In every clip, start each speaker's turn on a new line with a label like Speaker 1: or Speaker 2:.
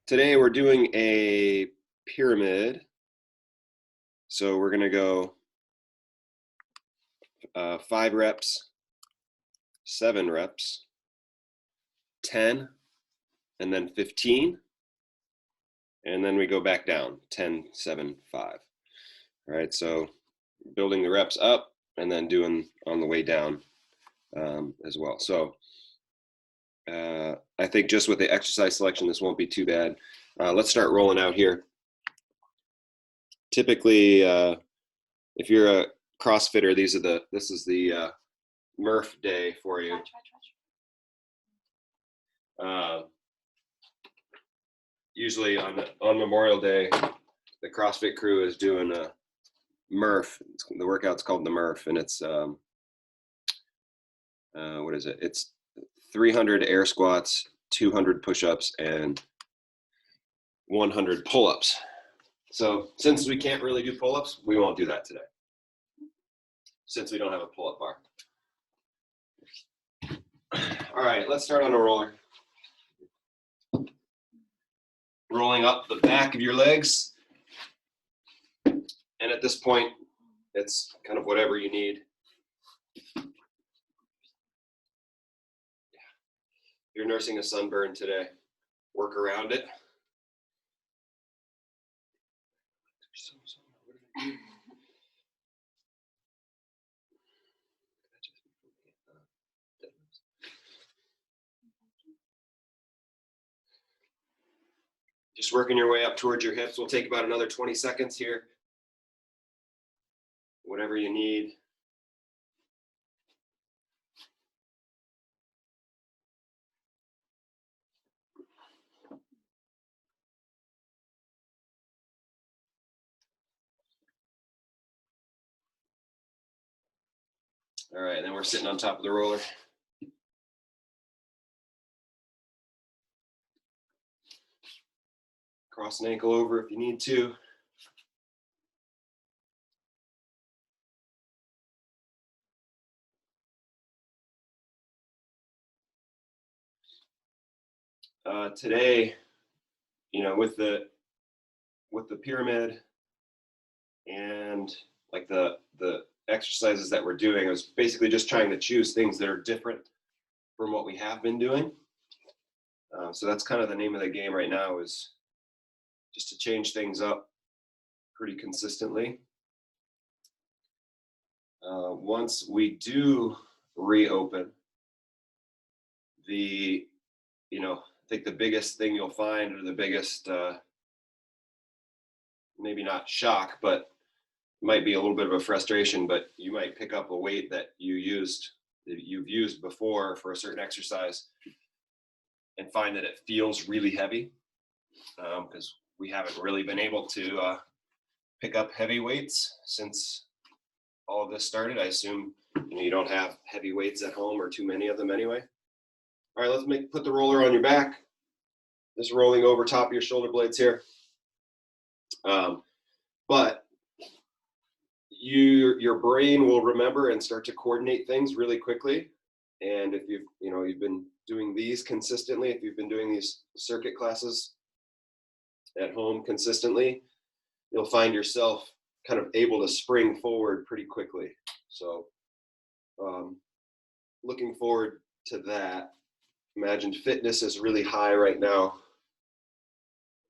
Speaker 1: Today we're doing a pyramid. So we're going to go 5 reps, 7 reps, 10, and then 15. And then we go back down, 10, 7, 5. All right, so building the reps up and then doing on the way down as well. So I think just with the exercise selection, this won't be too bad. Let's start rolling out here. Typically, if you're a CrossFitter, this is the Murph day for you. Usually on Memorial Day, the CrossFit crew is doing a Murph. The workout's called the Murph, and it's what is it? It's 300 air squats, 200 push-ups, and 100 pull-ups. So since we can't really do pull-ups, we won't do that today, since we don't have a pull-up bar. All right, let's start on a roller. Rolling up the back of your legs. And at this point, it's kind of whatever you need. You're nursing a sunburn today. Work around it. Just working your way up towards your hips. We'll take about another 20 seconds here. Whatever you need. All right, and then we're sitting on top of the roller. Cross an ankle over if you need to. Today, you know, with the pyramid and like the exercises that we're doing, I was basically just trying to choose things that are different from what we have been doing. So that's kind of the name of the game right now, is just to change things up pretty consistently. Once we do reopen, I think the biggest thing you'll find, or the biggest, maybe not shock, but might be a little bit of a frustration, but you might pick up a weight that you've used before for a certain exercise and find that it feels really heavy, because we haven't really been able to pick up heavy weights since all of this started. I assume you don't have heavy weights at home, or too many of them anyway. All right, let's put the roller on your back. Just rolling over top of your shoulder blades here. But your brain will remember and start to coordinate things really quickly. And if you've been doing these consistently, if you've been doing these circuit classes at home consistently, you'll find yourself kind of able to spring forward pretty quickly. So looking forward to that. Imagine fitness is really high right now,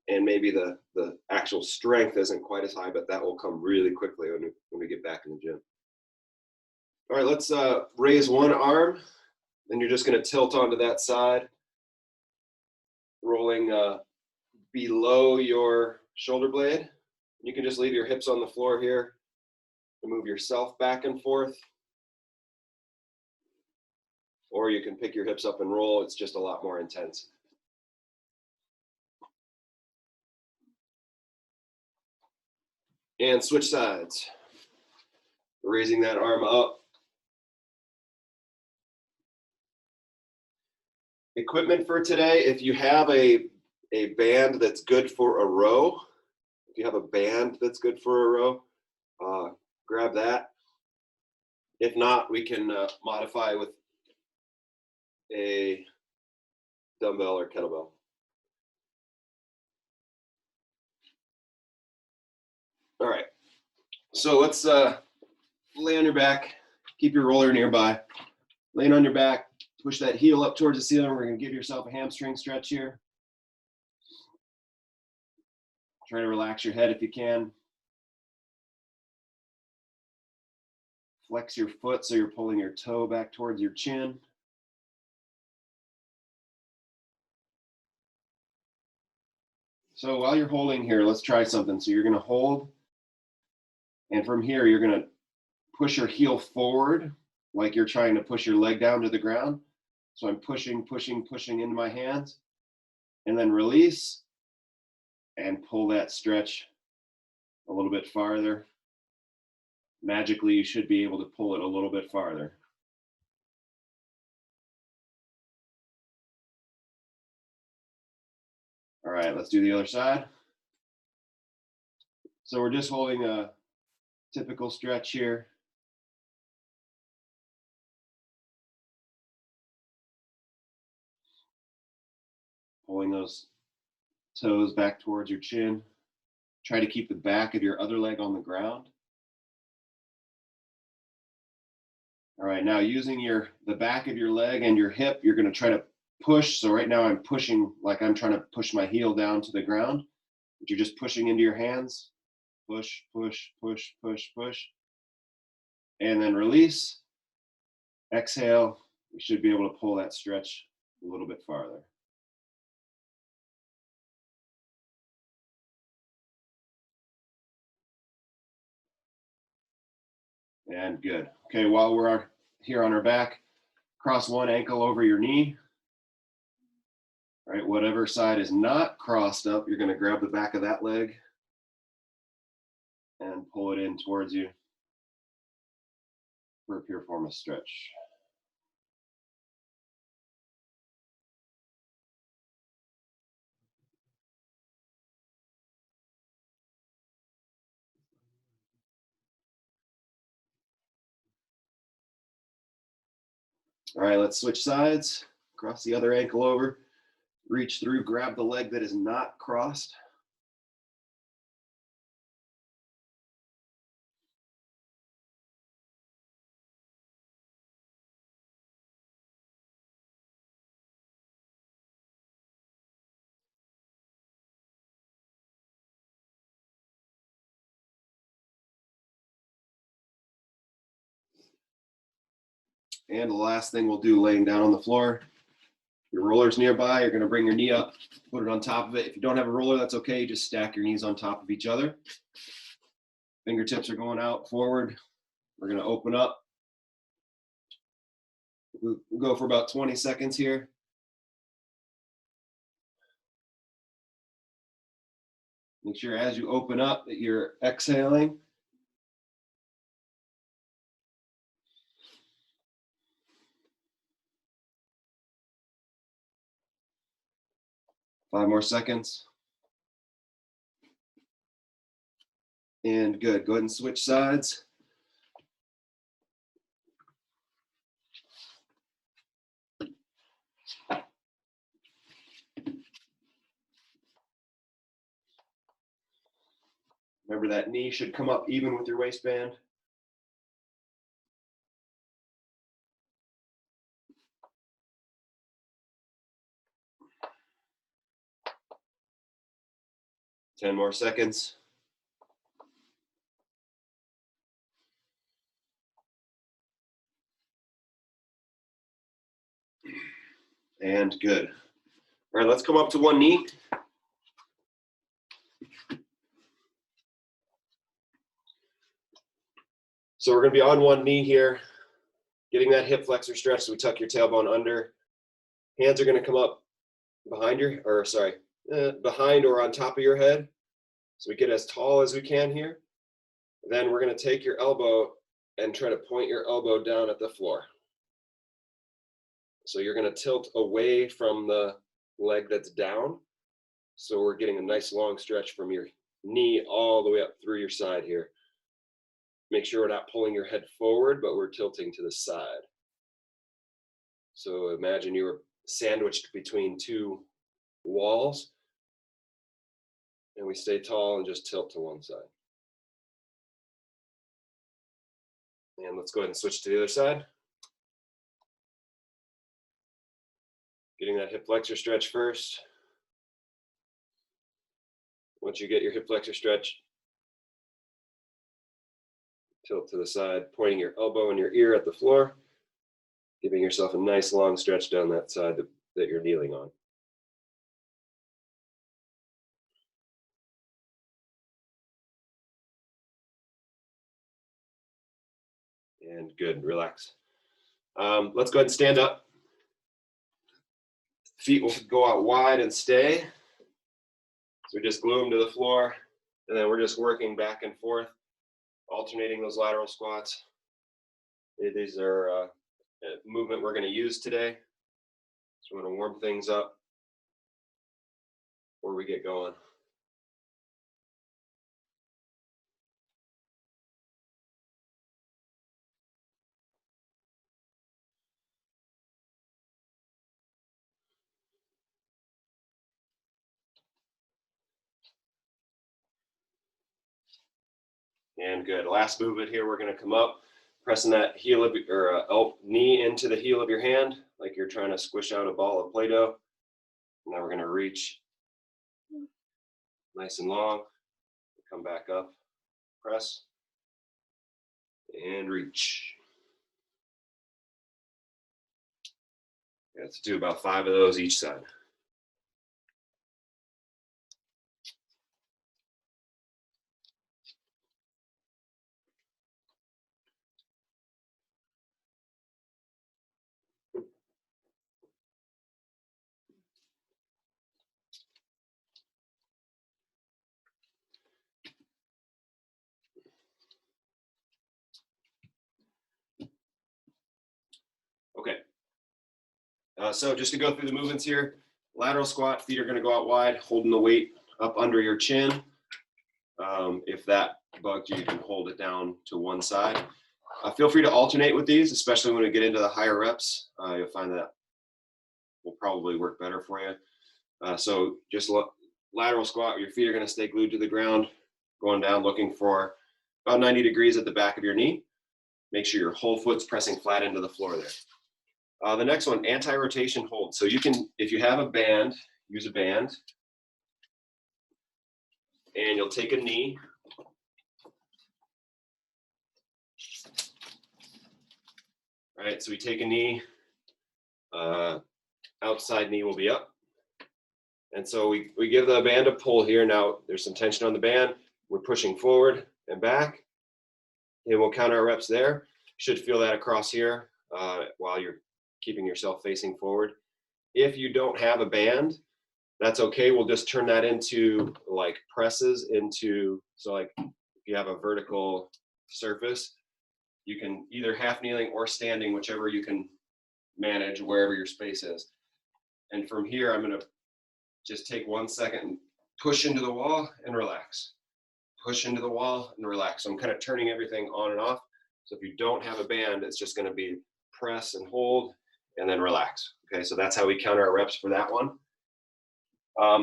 Speaker 1: and maybe the actual strength isn't quite as high, but that will come really quickly when we get back in the gym. All right, let's raise one arm. Then you're just going to tilt onto that side, rolling below your shoulder blade. You can just leave your hips on the floor here and move yourself back and forth. Or you can pick your hips up and roll. It's just a lot more intense. And switch sides. Raising that arm up. Equipment for today, if you have a band that's good for a row, grab that. If not, we can modify with a dumbbell or kettlebell. All right. So let's lay on your back. Keep your roller nearby. Laying on your back, push that heel up towards the ceiling. We're going to give yourself a hamstring stretch here. Try to relax your head if you can. Flex your foot so you're pulling your toe back towards your chin. So while you're holding here, let's try something. So you're going to hold, and from here, you're going to push your heel forward like you're trying to push your leg down to the ground. So I'm pushing, pushing, pushing into my hands, and then release and pull that stretch a little bit farther. Magically, you should be able to pull it a little bit farther. All right, let's do the other side. So we're just holding a typical stretch here. Pulling those toes back towards your chin. Try to keep the back of your other leg on the ground. All right, now using the back of your leg and your hip, you're going to try to push. So right now I'm pushing like I'm trying to push my heel down to the ground, but you're just pushing into your hands. Push, push, push, push, push. And then release. Exhale. You should be able to pull that stretch a little bit farther. And good. Okay, while we're here on our back, cross one ankle over your knee. All right, whatever side is not crossed up, you're going to grab the back of that leg and pull it in towards you for a piriformis stretch. All right, let's switch sides. Cross the other ankle over. Reach through, grab the leg that is not crossed. And the last thing we'll do laying down on the floor. Your roller's nearby. You're going to bring your knee up, put it on top of it. If you don't have a roller, that's okay. You just stack your knees on top of each other. Fingertips are going out forward. We're going to open up. We'll go for about 20 seconds here. Make sure as you open up that you're exhaling. Five more seconds. And good. Go ahead and switch sides. Remember that knee should come up even with your waistband. Ten more seconds. And good. All right, let's come up to one knee. So we're going to be on one knee here, getting that hip flexor stretch. So we tuck your tailbone under. Hands are going to come up behind behind or on top of your head. So we get as tall as we can here. Then we're going to take your elbow and try to point your elbow down at the floor. So you're going to tilt away from the leg that's down. So we're getting a nice long stretch from your knee all the way up through your side here. Make sure we're not pulling your head forward, but we're tilting to the side. So imagine you were sandwiched between two walls, and we stay tall and just tilt to one side. And let's go ahead and switch to the other side. Getting that hip flexor stretch first. Once you get your hip flexor stretch, tilt to the side, pointing your elbow and your ear at the floor, giving yourself a nice long stretch down that side that you're kneeling on. And good, relax. Let's go ahead and stand up. Feet will go out wide and stay. So just glue them to the floor, and then we're just working back and forth, alternating those lateral squats. These are a movement we're going to use today. So we're going to warm things up before we get going. And good. Last movement here, we're going to come up, pressing that heel of knee into the heel of your hand, like you're trying to squish out a ball of Play-Doh. Now we're going to reach nice and long, come back up, press, and reach. Let's do about 5 of those each side. Okay. So just to go through the movements here, lateral squat, feet are going to go out wide, holding the weight up under your chin. If that bugs you, you can hold it down to one side. Feel free to alternate with these, especially when we get into the higher reps. You'll find that will probably work better for you. So just lateral squat, your feet are going to stay glued to the ground, going down, looking for about 90 degrees at the back of your knee. Make sure your whole foot's pressing flat into the floor there. The next one, anti-rotation hold. So you can, if you have a band, use a band. And you'll take a knee. All right, so we take a knee. Outside knee will be up. And so we give the band a pull here. Now there's some tension on the band. We're pushing forward and back. And we'll count our reps there. Should feel that across here while you're keeping yourself facing forward. If you don't have a band, that's okay. We'll just turn that into like presses into, so like if you have a vertical surface, you can either half kneeling or standing, whichever you can manage, wherever your space is. And from here, I'm going to just take 1 second and push into the wall and relax. Push into the wall and relax. So I'm kind of turning everything on and off. So if you don't have a band, it's just going to be press and hold and then relax. Okay, so that's how we count our reps for that one.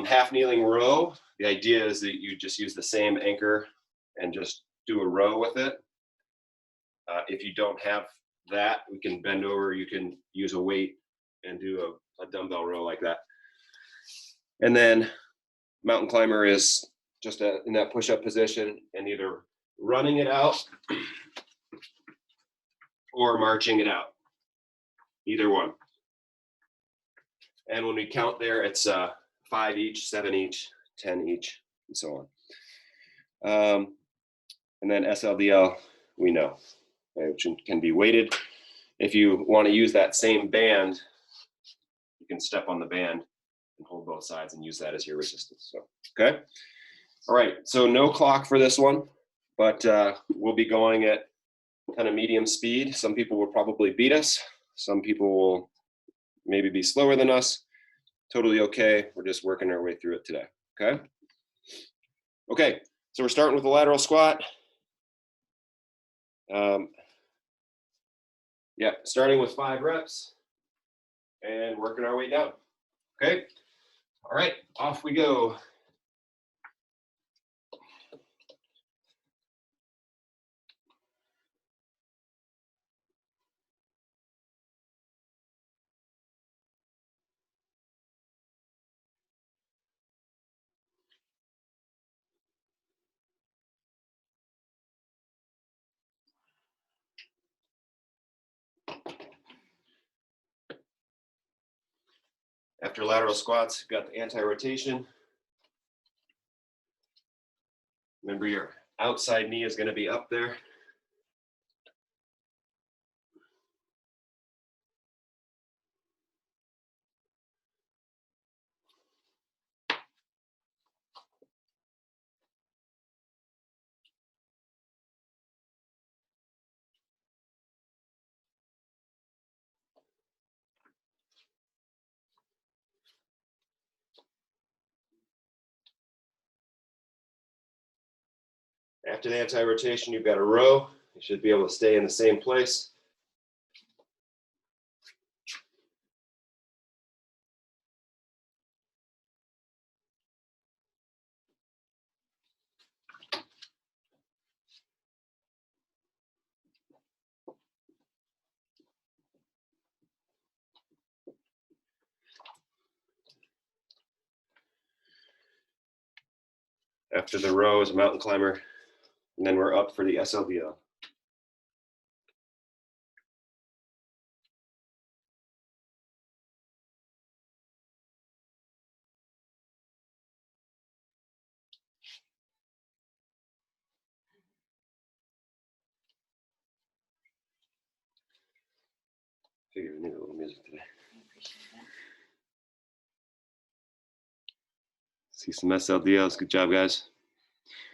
Speaker 1: Half kneeling row. The idea is that you just use the same anchor and just do a row with it. If you don't have that, we can bend over. You can use a weight and do a dumbbell row like that. And then mountain climber is just in that push-up position and either running it out or marching it out. Either one. And when we count there, it's 5 each, 7 each, 10 each, and so on. And then SLDL, we know, which can be weighted. If you want to use that same band, you can step on the band and hold both sides and use that as your resistance. So, okay. All right, so no clock for this one, but we'll be going at kind of medium speed. Some people will probably beat us. Some people will maybe be slower than us. Totally okay. We're just working our way through it today, okay? Okay, so we're starting with the lateral squat. Starting with 5 reps and working our way down, okay? All right, off we go. After lateral squats, you've got the anti-rotation. Remember, your outside knee is going to be up there. After the anti-rotation, you've got a row. You should be able to stay in the same place. After the row is a mountain climber, and then we're up for the SLDL. Figured we need a little music today. See some SLDLs. Good job, guys.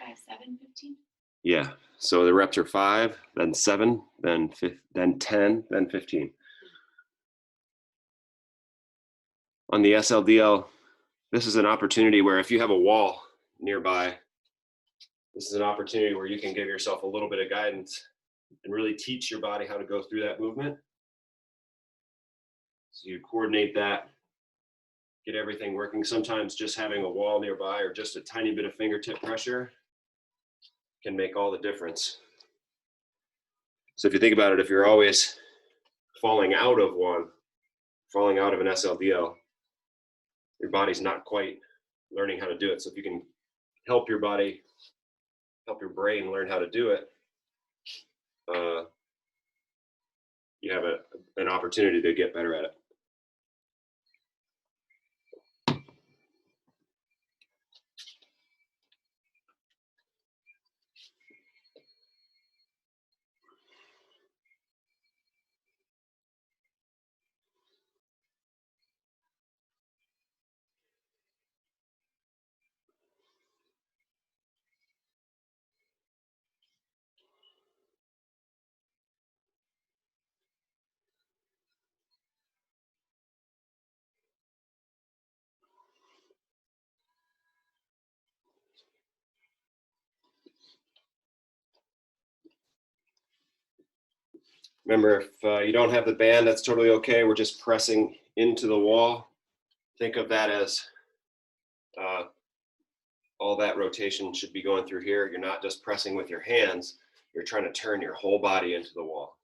Speaker 2: 5, 7, 15?
Speaker 1: Yeah. So the reps are 5, then 7, then 10, then 15. On the SLDL, this is an opportunity where if you have a wall nearby, this is an opportunity where you can give yourself a little bit of guidance and really teach your body how to go through that movement. So you coordinate that, get everything working. Sometimes just having a wall nearby or just a tiny bit of fingertip pressure can make all the difference. So if you think about it, if you're always falling out of an SLDL, your body's not quite learning how to do it. So if you can help your body, help your brain learn how to do it, you have an opportunity to get better at it. Remember, if you don't have the band, that's totally okay. We're just pressing into the wall. Think of that as all that rotation should be going through here. You're not just pressing with your hands. You're trying to turn your whole body into the wall.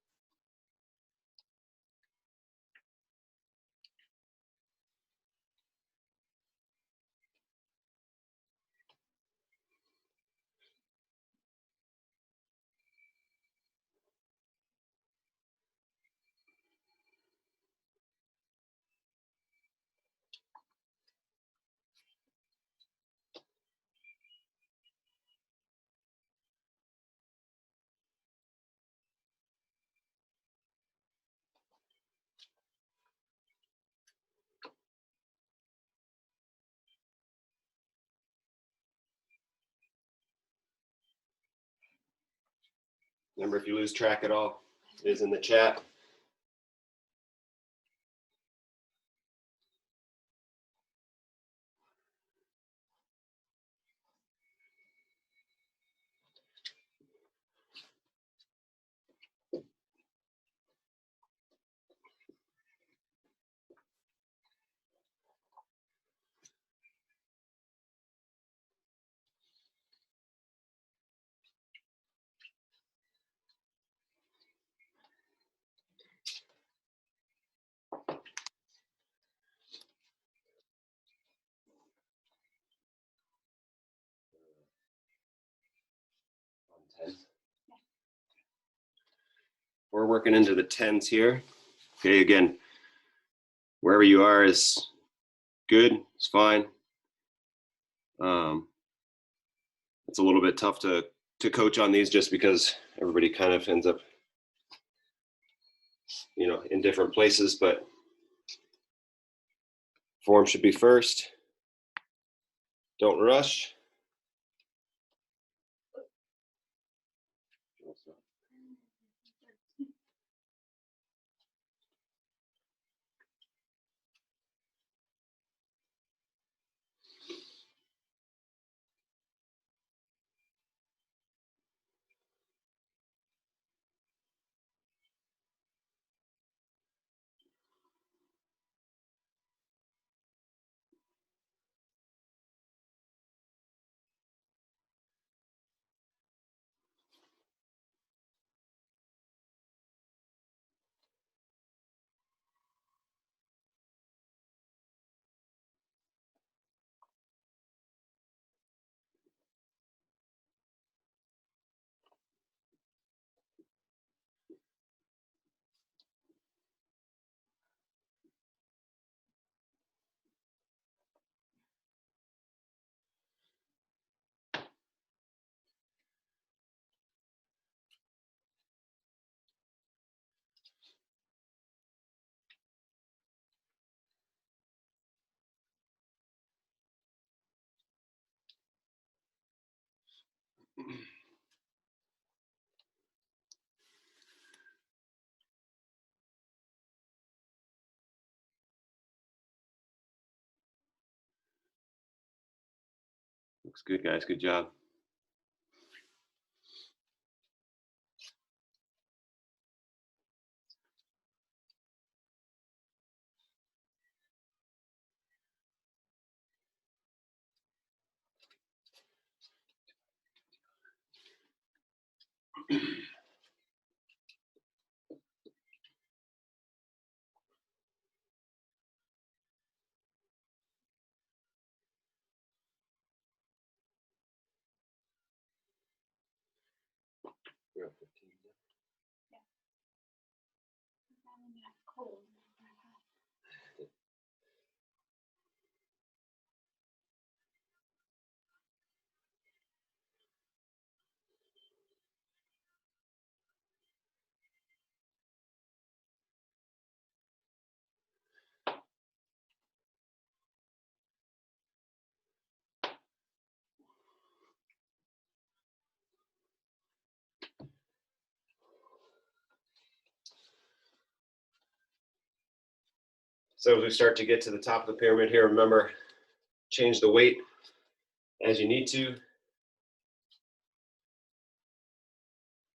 Speaker 1: Remember, if you lose track at all, it is in the chat. We're working into the 10s here. Okay, again, wherever you are is good. It's fine. It's a little bit tough to coach on these just because everybody kind of ends up, in different places, but form should be first. Don't rush. Looks good, guys. Good job. We're at 15.
Speaker 2: Cold.
Speaker 1: So as we start to get to the top of the pyramid here, remember, change the weight as you need to,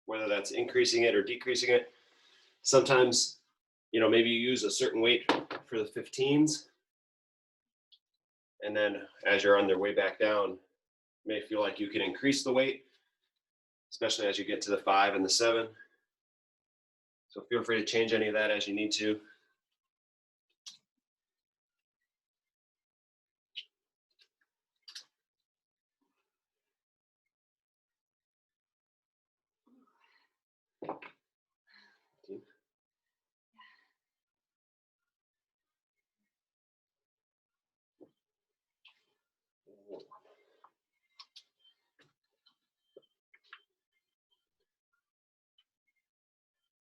Speaker 1: whether that's increasing it or decreasing it. Sometimes, maybe you use a certain weight for the 15s, and then as you're on their way back down, you may feel like you can increase the weight, especially as you get to the 5 and the 7. So feel free to change any of that as you need to.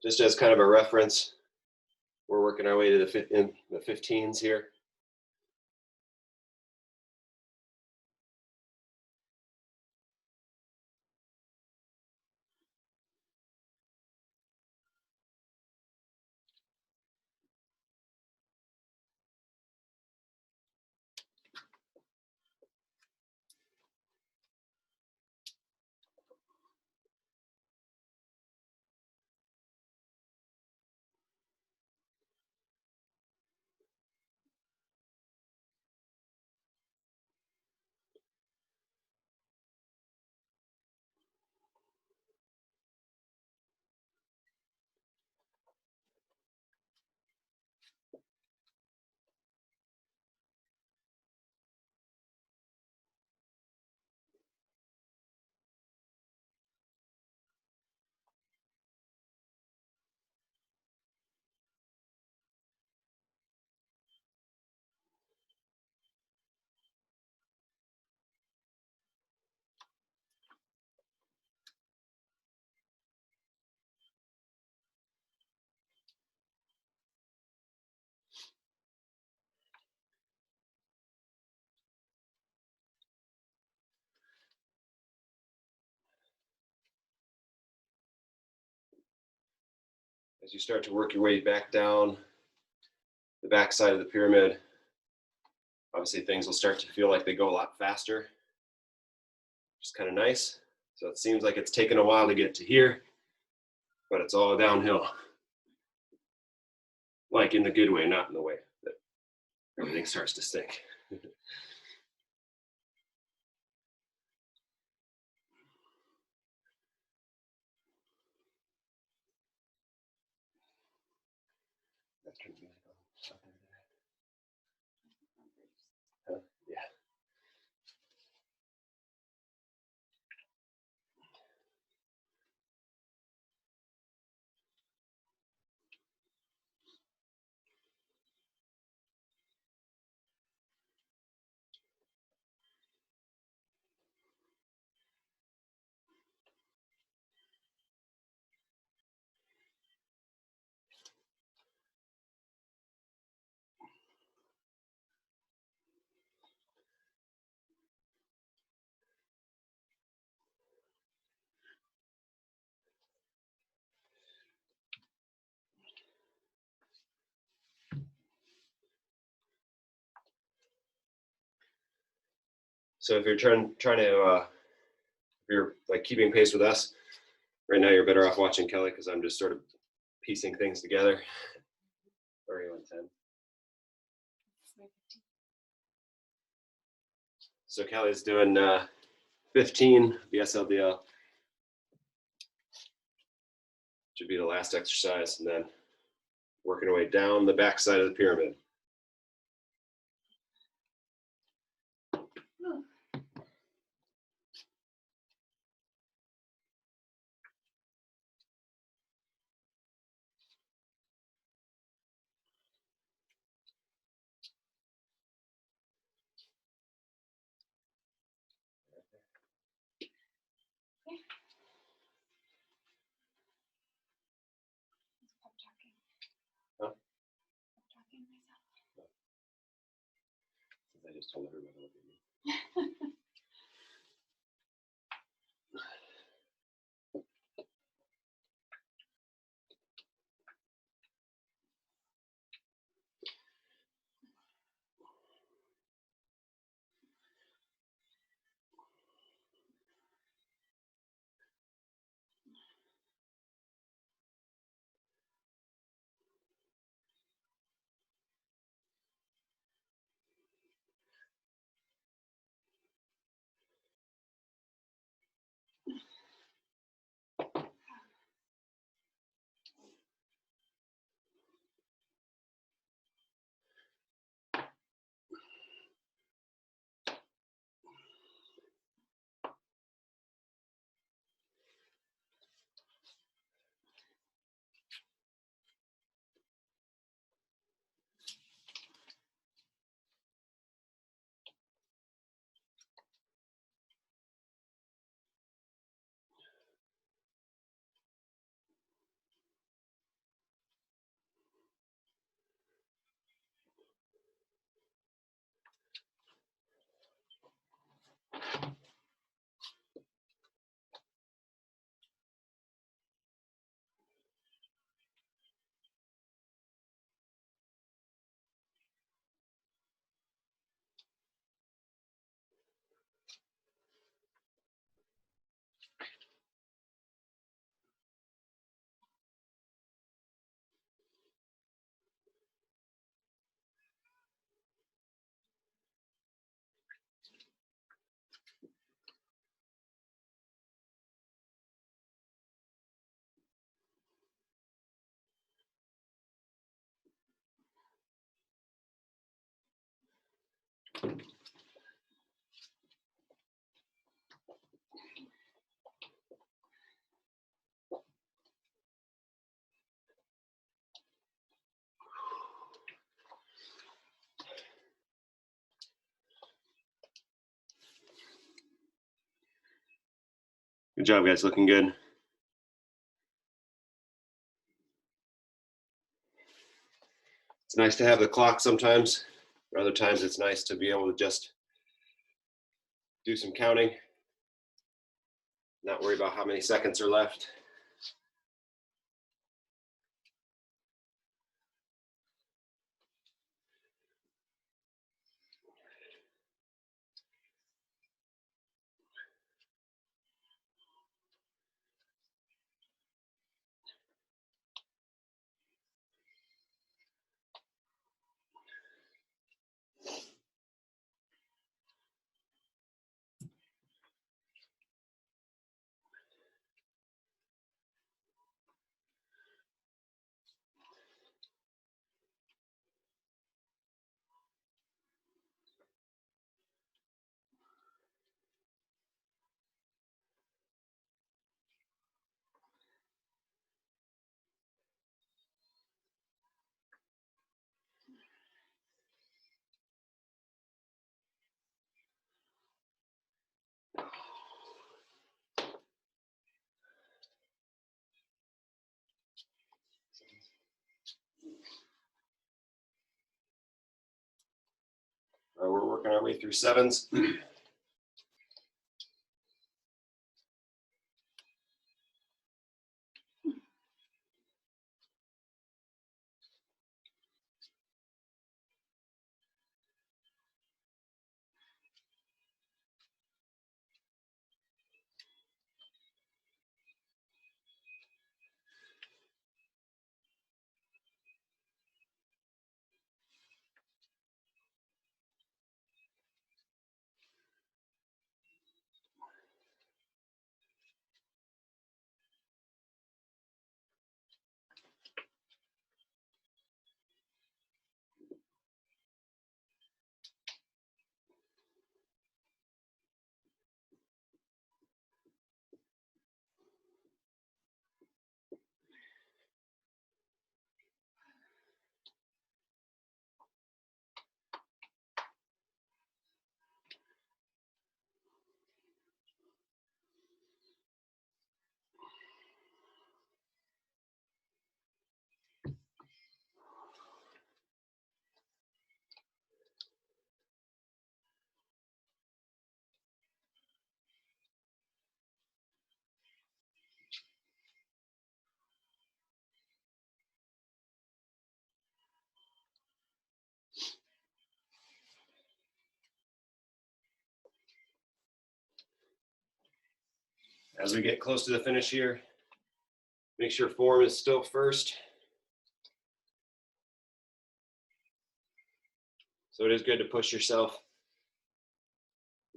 Speaker 1: Just as kind of a reference, we're working our way to the 15s here. as you start to work your way back down the back side of the pyramid, obviously things will start to feel like they go a lot faster, which is kind of nice. So it seems like it's taken a while to get to here, but it's all downhill. Like in the good way, not in the way that everything starts to stink. Yeah. So if you're trying to, if you're like keeping pace with us, right now you're better off watching Kelly because I'm just sort of piecing things together. Or are you on 10? So Kelly's doing 15, the SLDL. Should be the last exercise, and then working our way down the back side of the pyramid.
Speaker 2: Stop talking.
Speaker 1: Huh?
Speaker 2: Stop talking myself.
Speaker 1: I just told everybody to look at me. Good job, guys. Looking good. It's nice to have the clock sometimes. Other times it's nice to be able to just do some counting, not worry about how many seconds are left. We're working our way through sevens. As we get close to the finish here, make sure form is still first. So it is good to push yourself,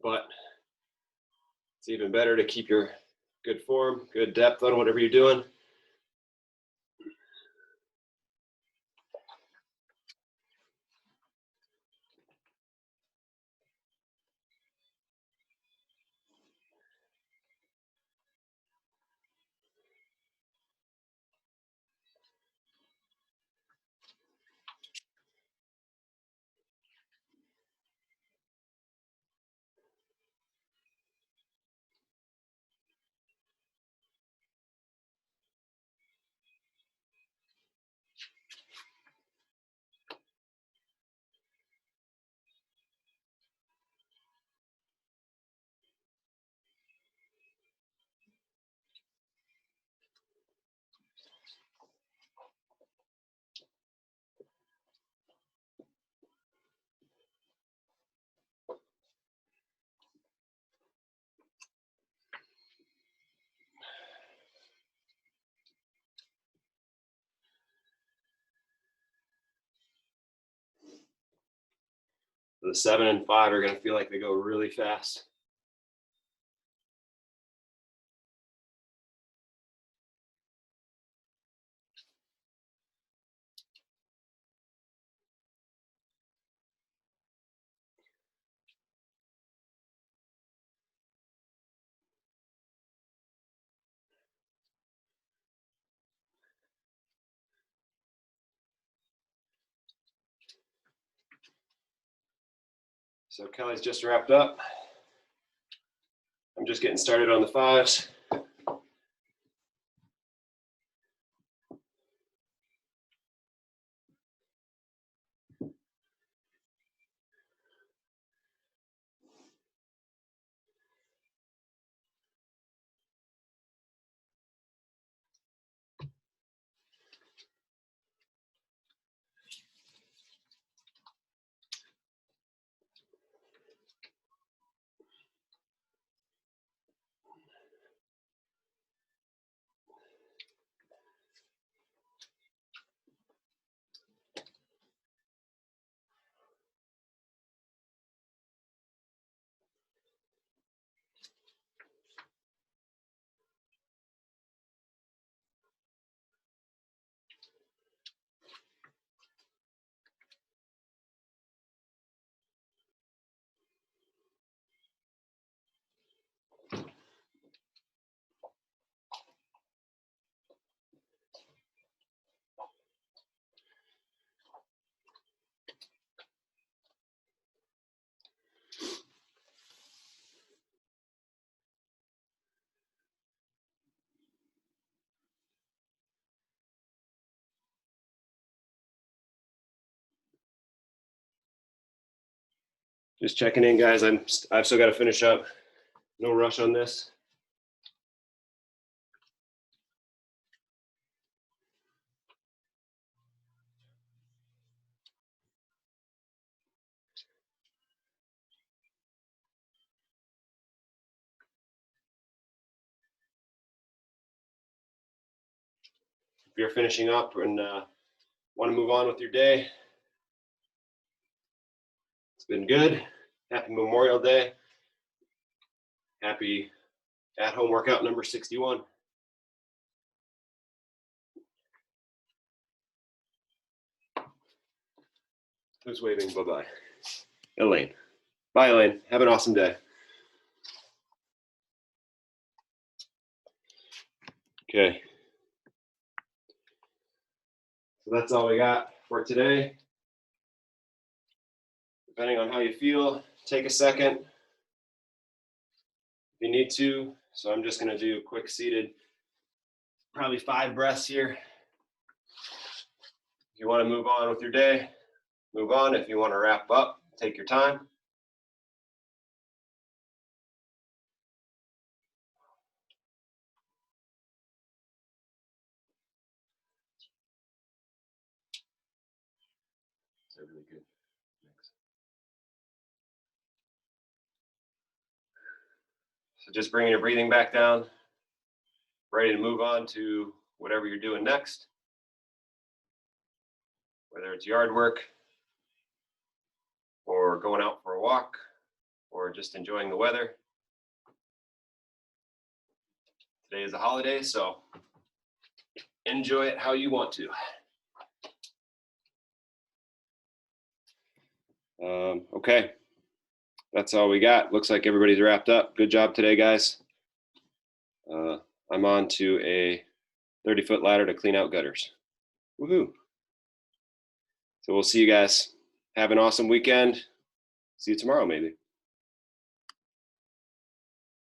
Speaker 1: but it's even better to keep your good form, good depth on whatever you're doing. The 7 and 5 are going to feel like they go really fast. So Kelly's just wrapped up. I'm just getting started on the 5s. Just checking in, guys. I've still got to finish up. No rush on this. If you're finishing up and want to move on with your day, it's been good. Happy Memorial Day. Happy at-home workout number 61. Who's waving bye-bye? Elaine. Bye, Elaine. Have an awesome day. Okay. So that's all we got for today. Depending on how you feel, take a second if you need to. So I'm just going to do a quick seated, probably 5 breaths here. If you want to move on with your day, move on. If you want to wrap up, take your time. That's really good. Thanks. So just bringing your breathing back down, ready to move on to whatever you're doing next, whether it's yard work or going out for a walk or just enjoying the weather. Today is a holiday, so enjoy it how you want to. Okay, that's all we got. Looks like everybody's wrapped up. Good job today, guys. I'm on to a 30-foot ladder to clean out gutters. Woohoo. So we'll see you guys. Have an awesome weekend. See you tomorrow, maybe.